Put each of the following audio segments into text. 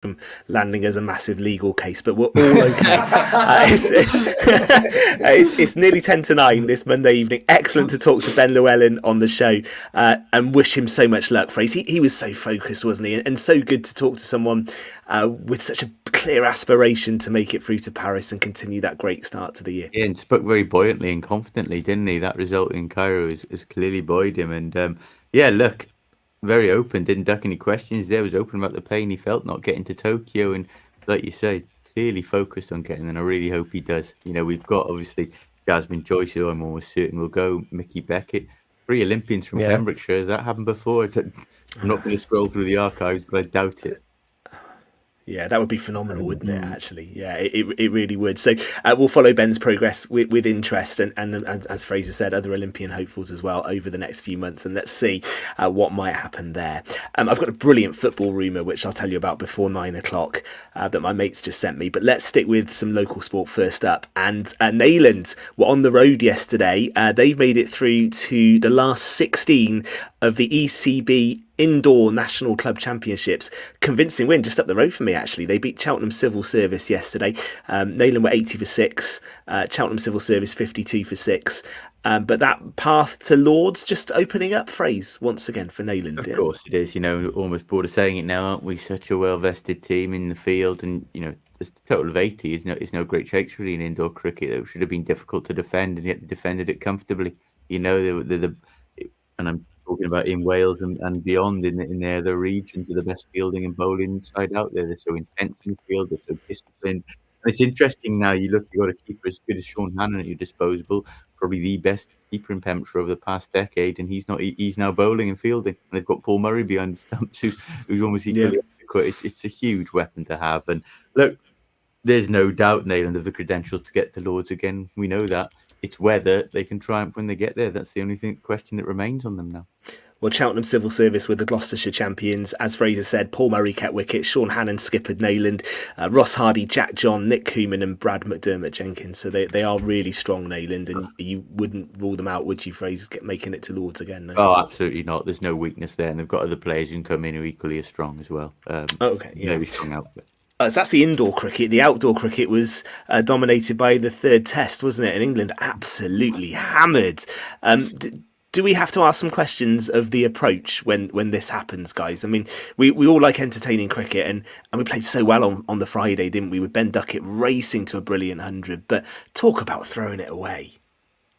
from landing as a massive legal case, but we're all okay. It's nearly 10 to 9 this Monday evening. Excellent to talk to Ben Llewellyn on the show, and wish him so much luck, Fraser. He was so focused, wasn't he? And so good to talk to someone with such a clear aspiration to make it through to Paris and continue that great start to the year. Yeah, and spoke very buoyantly and confidently, didn't he? That result in Cairo has clearly buoyed him. And look, very open, didn't duck any questions there, was open about the pain he felt not getting to Tokyo. And like you say, clearly focused on getting, and I really hope he does. We've got obviously Jasmine Joyce, who I'm almost certain will go, Mickey Beckett, 3 Olympians from Pembrokeshire. Has that happened before? I'm not going to scroll through the archives, but I doubt it. Yeah, that would be phenomenal, wouldn't it, actually? Yeah, it really would. So we'll follow Ben's progress with interest and, as Fraser said, other Olympian hopefuls as well over the next few months. And let's see what might happen there. I've got a brilliant football rumour, which I'll tell you about before 9 o'clock, that my mates just sent me. But let's stick with some local sport first up. And Neyland were on the road yesterday. They've made it through to the last 16 of the ECB Indoor National Club Championships. Convincing win just up the road for me, actually. They beat Cheltenham Civil Service yesterday. Neyland were 80 for 6, Cheltenham Civil Service 52 for 6. But that path to Lords just opening up, Phrase, once again for Neyland. Of course it is. Almost bored of saying it now, aren't we? Such a well-vested team in the field, and a total of 80 is no great shakes really in indoor cricket. It should have been difficult to defend, and yet they defended it comfortably. And I'm talking about in Wales and beyond in their other regions, are the best fielding and bowling side out there. They're so intense in the field, they're so disciplined. And it's interesting now, you've got a keeper as good as Sean Hannon at your disposal, probably the best keeper in Pembrokeshire over the past decade, and he's now bowling and fielding. And they've got Paul Murray behind the stumps, who's almost equally adequate. It's a huge weapon to have. And look, there's no doubt Neyland have the credentials to get to Lords again. We know that. It's whether they can triumph when they get there. That's the only question that remains on them now. Well, Cheltenham Civil Service were the Gloucestershire champions. As Fraser said, Paul Murray kept wicket, Sean Hannon skippered Neyland, Ross Hardy, Jack John, Nick Cooman and Brad McDermott Jenkins. So they are really strong, Neyland, and you wouldn't rule them out, would you, Fraser, making it to Lords again? No? Oh, absolutely not. There's no weakness there, and they've got other players who can come in who equally are strong as well. Very strong outfit. So that's the indoor cricket. The outdoor cricket was dominated by the third test, wasn't it? And England absolutely hammered. Do we have to ask some questions of the approach when this happens, guys? I mean, we all like entertaining cricket, and we played so well on the Friday, didn't we? With Ben Duckett racing to a brilliant 100. But talk about throwing it away.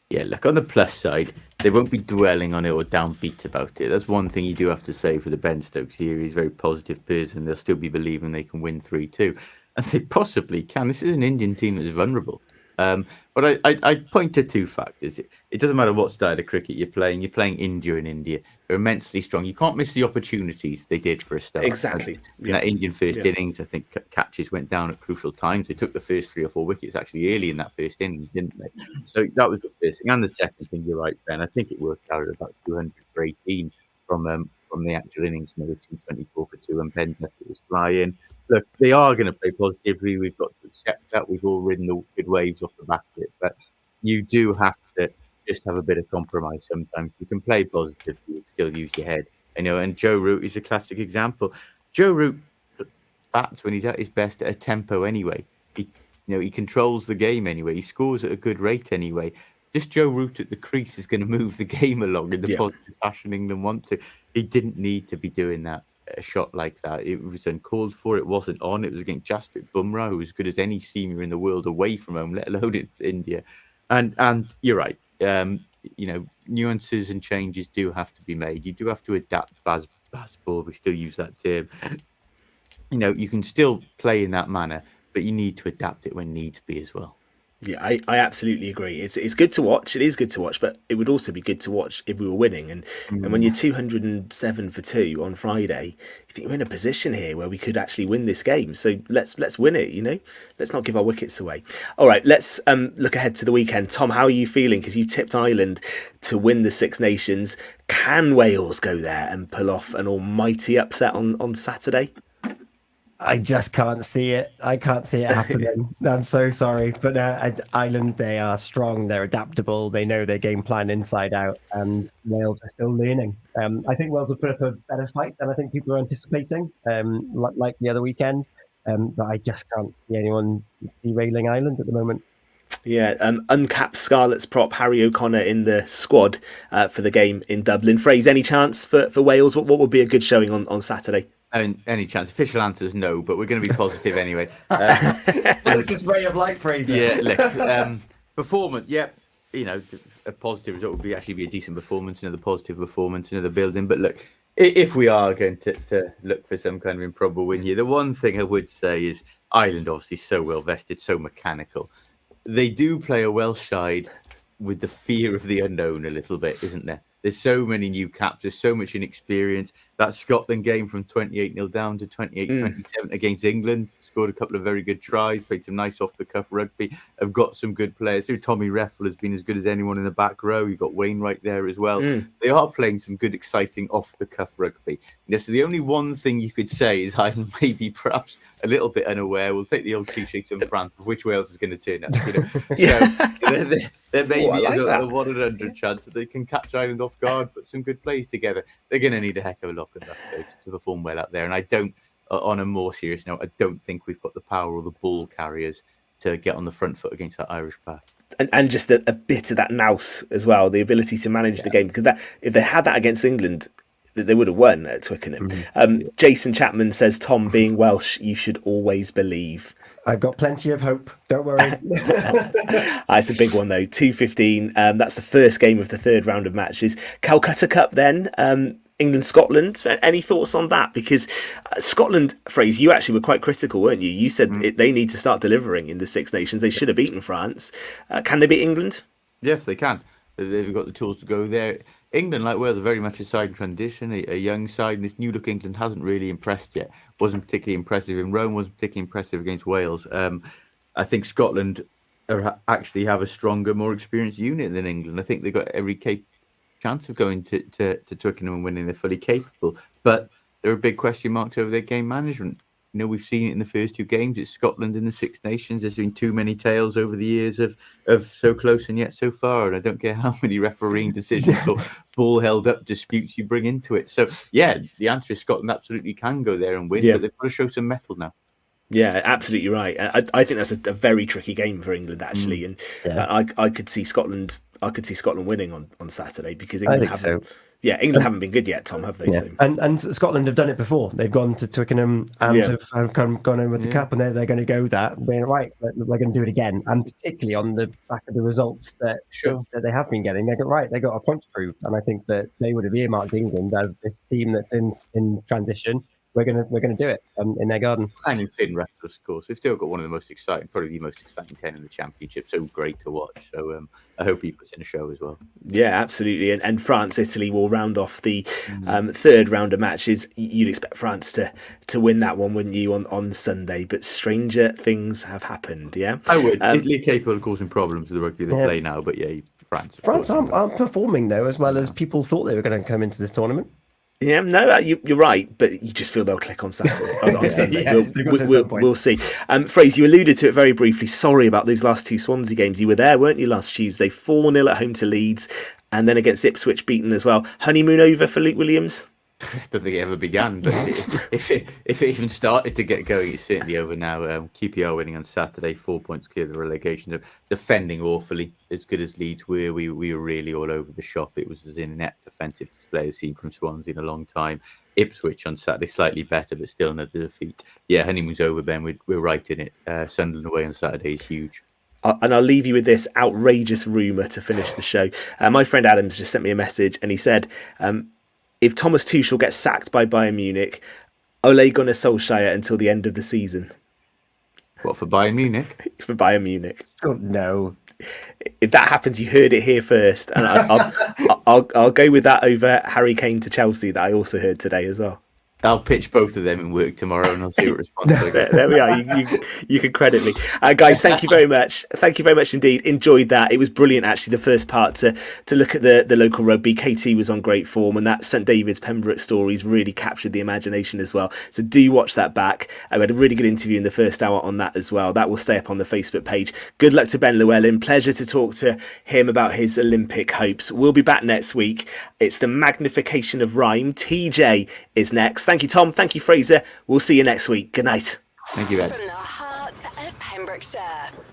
Yeah, look, on the plus side, they won't be dwelling on it or downbeat about it. That's one thing you do have to say for the Ben Stokes here. He's a very positive person. They'll still be believing they can win 3-2. And they possibly can. This is an Indian team that's vulnerable. But I point to 2 factors. It doesn't matter what style of cricket you're playing. You're playing India and India. They're immensely strong. You can't miss the opportunities they did for a start. Exactly. In that Indian first innings, I think catches went down at crucial times. They took the first 3 or 4 wickets actually early in that first innings, didn't they? So that was the first thing. And the second thing, you're right, Ben. I think it worked out at about 200 for 18 from the actual innings. There were 224 for 2, and Ben Duckett was flying. Look, they are going to play positively. We've got to accept that. We've all ridden the good waves off the back of it. But you do have to just have a bit of compromise sometimes. You can play positively and still use your head. And Joe Root is a classic example. Joe Root bats when he's at his best at a tempo anyway. He controls the game anyway. He scores at a good rate anyway. Just Joe Root at the crease is going to move the game along in the positive fashion England want to. He didn't need to be doing that. A shot like that, it was uncalled for. It wasn't on. It was against Jasprit Bumrah, who was as good as any seamer in the world away from home, let alone in India. And you're right. Nuances and changes do have to be made. You do have to adapt. Baseball, we still use that term. You can still play in that manner, but you need to adapt it when needs be as well. Yeah, I absolutely agree. It's good to watch. It is good to watch, but it would also be good to watch if we were winning. And when you're 207 for 2 on Friday, you think we're in a position here where we could actually win this game. So let's win it. Let's not give our wickets away. All right, let's look ahead to the weekend. Tom, how are you feeling? Because you tipped Ireland to win the Six Nations. Can Wales go there and pull off an almighty upset on Saturday? I just can't see it. I can't see it happening. I'm so sorry. But Ireland, they are strong. They're adaptable. They know their game plan inside out. And Wales are still learning. I think Wales will put up a better fight than I think people are anticipating, like the other weekend. But I just can't see anyone derailing Ireland at the moment. Yeah, uncapped Scarlets prop Harry O'Connor in the squad for the game in Dublin. Fraser, any chance for Wales? What would be a good showing on Saturday? Any chance? Official answer is no, but we're going to be positive anyway. This is ray of light, Fraser. Yeah, look, performance. Yeah, a positive result would be a decent performance, another positive performance, another building. But look, if we are going to look for some kind of improbable win here, the one thing I would say is Ireland obviously so well vested, so mechanical. They do play a Welsh side with the fear of the unknown a little bit, isn't there? There's so many new caps. There's so much inexperience. That Scotland game from 28-0 down to 28-27 against England, scored a couple of very good tries, played some nice off-the-cuff rugby, have got some good players. So Tommy Reffel has been as good as anyone in the back row. You've got Wainwright there as well. They are playing some good, exciting off-the-cuff rugby. So the only one thing you could say is Ireland may be perhaps a little bit unaware. We'll take the old cliche from France of which Wales is going to turn up. So there may be a 1 in 100 chance that they can catch Ireland off guard, put some good plays together. They're going to need a heck of a lot of luck to perform well out there. And I don't, on a more serious note, I don't think we've got the power or the ball carriers to get on the front foot against that Irish pack. And just a bit of that nous as well, the ability to manage the game. Because if they had that against England, they would have won at Twickenham. Jason Chapman says, Tom, being Welsh, you should always believe. I've got plenty of hope. Don't worry. It's a big one, though. 2:15. That's the first game of the third round of matches. Calcutta Cup, then. England-Scotland. Any thoughts on that? Because Scotland, Fraser, you actually were quite critical, weren't you? You said they need to start delivering in the Six Nations. They should have beaten France. Can they beat England? Yes, they can. They've got the tools to go there. England, like Wales, are very much a side in transition, a young side, and this new look England hasn't really impressed yet. Wasn't particularly impressive in Rome, wasn't particularly impressive against Wales. I think Scotland actually have a stronger, more experienced unit than England. I think they've got every chance of going to Twickenham and winning. They're fully capable, but there are big question marks over their game management. We've seen it in the first two games. It's Scotland in the Six Nations. There's been too many tales over the years of so close and yet so far. And I don't care how many refereeing decisions or ball held up disputes you bring into it. So, yeah, the answer is Scotland absolutely can go there and win, but they've got to show some mettle now. Yeah, absolutely right. I think that's a very tricky game for England, actually. And I could see Scotland. I could see Scotland winning on Saturday because England haven't. So. Yeah, England haven't been good yet, Tom, have they? Yeah. So. And Scotland have done it before. They've gone to Twickenham and have gone in with the cup, and they're going to go that. They're right. They're going to do it again, and particularly on the back of the results that they have been getting. They got a point to prove, and I think that they would have earmarked England as this team that's in transition. We're gonna do it in their garden. And in Finn Russell, of course, they've still got one of the most exciting, probably the most exciting 10 in the championship. So great to watch. So I hope he puts in a show as well. Yeah, absolutely. And France, Italy will round off the third round of matches. You'd expect France to win that one, wouldn't you, on Sunday? But stranger things have happened. Yeah, I would. Italy are capable of causing problems with the rugby they play now. But yeah, France aren't performing though as well as people thought they were going to come into this tournament. Yeah, no, you're right, but you just feel they'll click on Saturday, on Sunday. We'll see. Fraser, you alluded to it very briefly. Sorry about those last two Swansea games. You were there, weren't you, last Tuesday? 4-0 at home to Leeds, and then against Ipswich beaten as well. Honeymoon over for Luke Williams? I don't think it ever began, but if it even started to get going, it's certainly over now. QPR winning on Saturday, 4 points clear of the relegation. They're defending awfully, as good as Leeds were. We were really all over the shop. It was as inept defensive display as seen from Swansea in a long time. Ipswich on Saturday, slightly better, but still another defeat. Yeah, honeymoon's over, Ben. We're right in it. Sunderland away on Saturday is huge. And I'll leave you with this outrageous rumour to finish the show. My friend Adams just sent me a message, and he said, if Thomas Tuchel gets sacked by Bayern Munich, Ole Gunnar Solskjaer until the end of the season. What, for Bayern Munich? For Bayern Munich. Oh, no. If that happens, you heard it here first. And I'll go with that over Harry Kane to Chelsea that I also heard today as well. I'll pitch both of them in work tomorrow, and I'll see what response I get. There we are. You can credit me, guys. Thank you very much. Thank you very much indeed. Enjoyed that. It was brilliant, actually. The first part to look at the local rugby. KT was on great form, and that St David's Pembroke stories really captured the imagination as well. So do watch that back. We had a really good interview in the first hour on that as well. That will stay up on the Facebook page. Good luck to Ben Llewellyn. Pleasure to talk to him about his Olympic hopes. We'll be back next week. It's the magnification of rhyme. TJ is next. Thank you, Tom. Thank you, Fraser. We'll see you next week. Good night. Thank you, Ed. From the heart of Pembrokeshire.